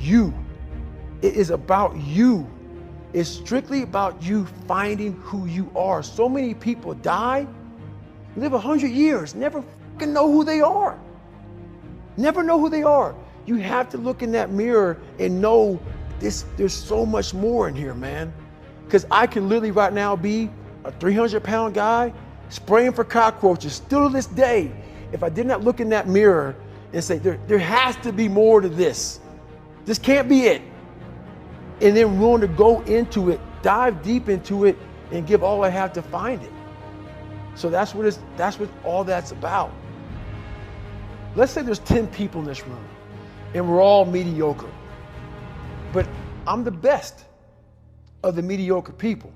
you. It is about you. It's strictly about you finding who you are. So many people die, live 100 years, never fucking know who they are. Never know who they are. You have to look in that mirror and know there's so much more in here, man. Because I can literally right now be a 300-pound guy spraying for cockroaches still to this day if I did not look in that mirror and say, there has to be more to this. This can't be it. And then willing to go into it, dive deep into it, and give all I have to find it. So that's what all that's about. Let's say there's 10 people in this room and we're all mediocre, but I'm the best of the mediocre people.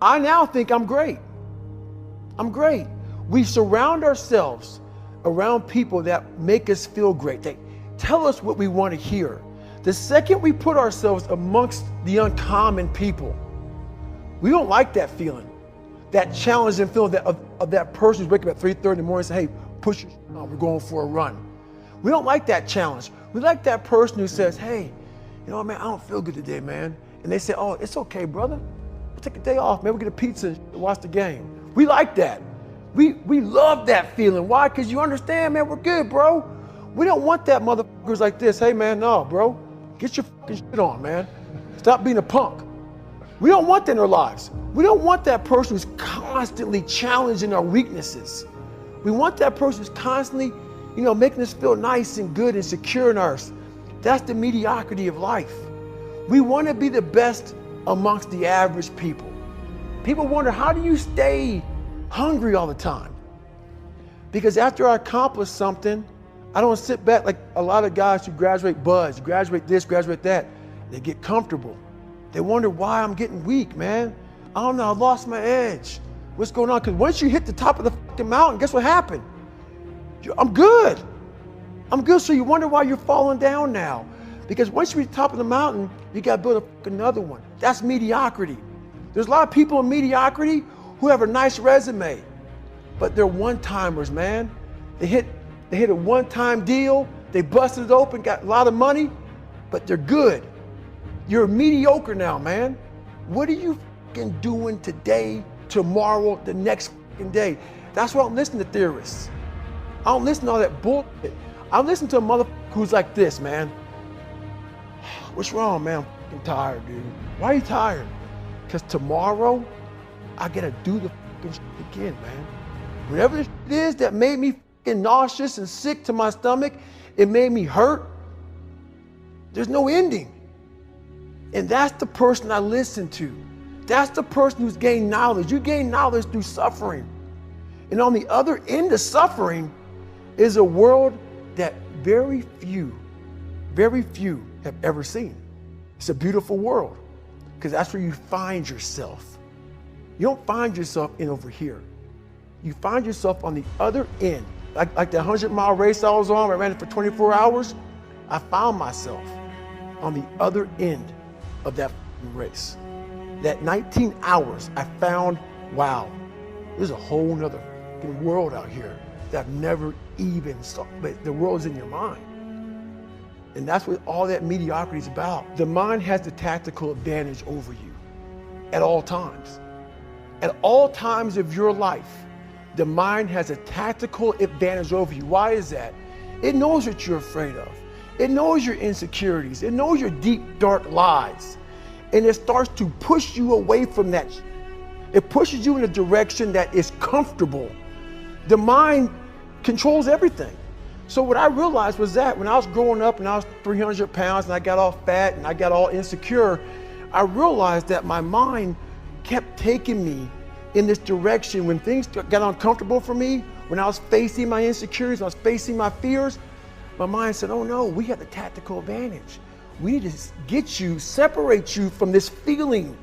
I now think I'm great. I'm great. We surround ourselves around people that make us feel great. They tell us what we want to hear. The second we put ourselves amongst the uncommon people, we don't like that feeling, that challenging feeling of that person who's waking up at 3:30 in the morning and say, hey, push your shit on, we're going for a run. We don't like that challenge. We like that person who says, hey, you know, man, I don't feel good today, man. And they say, oh, it's okay, brother. We'll take a day off, man. We'll get a pizza and watch the game. We like that. We love that feeling. Why? Because you understand, man, we're good, bro. We don't want that motherfuckers like this. Hey, man, no, bro. Get your fucking shit on, man. Stop being a punk. We don't want that in our lives. We don't want that person who's constantly challenging our weaknesses. We want that person who's constantly, you know, making us feel nice and good and secure in ours. That's the mediocrity of life. We want to be the best amongst the average people. People wonder, how do you stay hungry all the time? Because after I accomplish something, I don't sit back like a lot of guys who graduate buds, graduate this, graduate that. They get comfortable. They wonder why I'm getting weak, man. I don't know, I lost my edge. What's going on? Because once you hit the top of the fucking mountain, guess what happened? I'm good. I'm good, so you wonder why you're falling down now. Because once you reach the top of the mountain, you gotta build another one. That's mediocrity. There's a lot of people in mediocrity who have a nice resume, but they're one-timers, man. They hit a one-time deal, they busted it open, got a lot of money, but they're good. You're mediocre now, man. What are you fucking doing today, tomorrow, the next fucking day? That's why I don't listen to theorists. I don't listen to all that bullshit. I listen to a motherfucker who's like this, man. What's wrong, man? I'm fucking tired, dude. Why are you tired? Because tomorrow, I gotta do the fucking shit again, man. Whatever the shit is that made me fucking nauseous and sick to my stomach, it made me hurt. There's no ending. And that's the person I listen to. That's the person who's gained knowledge. You gain knowledge through suffering. And on the other end of suffering is a world that very few have ever seen. It's a beautiful world because that's where you find yourself. You don't find yourself in over here. You find yourself on the other end. Like the 100-mile race I was on, I ran it for 24 hours. I found myself on the other end of that race. That 19 hours, I found, wow, there's a whole nother world out here that I've never even saw, but the world's in your mind. And that's what all that mediocrity is about. The mind has the tactical advantage over you at all times. At all times of your life, the mind has a tactical advantage over you. Why is that? It knows what you're afraid of. It knows your insecurities. It knows your deep, dark lies. And it starts to push you away from that. It pushes you in a direction that is comfortable. The mind controls everything. So what I realized was that when I was growing up and I was 300 pounds and I got all fat and I got all insecure, I realized that my mind kept taking me in this direction. When things got uncomfortable for me, when I was facing my insecurities, I was facing my fears, my mind said, oh no, we have the tactical advantage. We need to get you, separate you from this feeling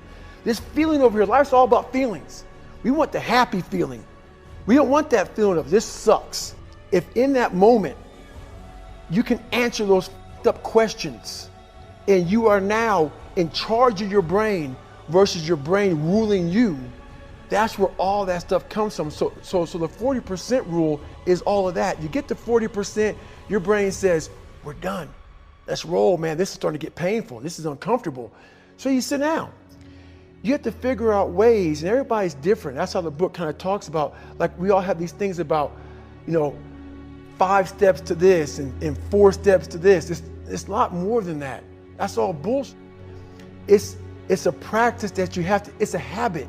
over here. Life's all about feelings. We want the happy feeling. We don't want that feeling of this sucks. If in that moment, you can answer those up questions and you are now in charge of your brain versus your brain ruling you, that's where all that stuff comes from. So the 40% rule is all of that. You get to 40%, your brain says, we're done. Let's roll, man. This is starting to get painful. This is uncomfortable. So you sit down. You have to figure out ways, and everybody's different. That's how the book kind of talks about, like we all have these things about, 5 steps to this and 4 steps to this. It's a lot more than that. That's all bullshit. It's a practice that you have to, it's a habit.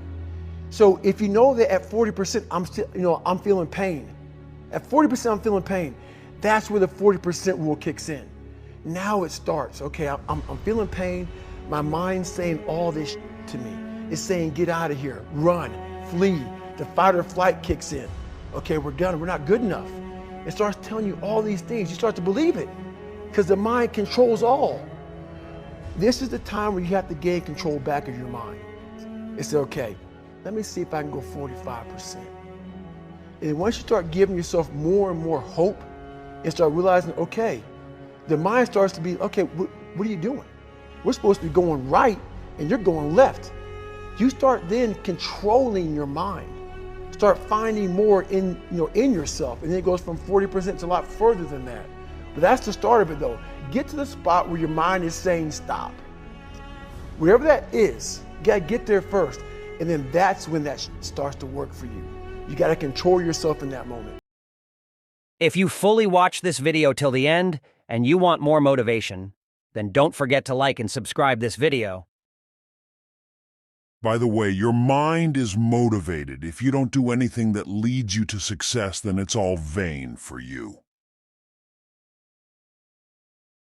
So if you know that at 40%, I'm feeling pain. At 40%, I'm feeling pain. That's where the 40% rule kicks in. Now it starts. Okay, I'm feeling pain. My mind's saying all this to me. It's saying, get out of here, run, flee. The fight or flight kicks in. Okay, we're not good enough. It starts telling you all these things. You start to believe it because the mind controls all. This is the time where you have to gain control back of your mind. It's okay, let me see if I can go 45%. And once you start giving yourself more and more hope and start realizing, okay, the mind starts to be, okay, what are you doing? We're supposed to be going right and you're going left. You start then controlling your mind. Start finding more in yourself. And then it goes from 40% to a lot further than that. But that's the start of it though. Get to the spot where your mind is saying stop. Wherever that is, you gotta get there first. And then that's when that starts to work for you. You gotta control yourself in that moment. If you fully watched this video till the end and you want more motivation, then don't forget to like and subscribe this video. By the way, your mind is motivated. If you don't do anything that leads you to success, then it's all vain for you.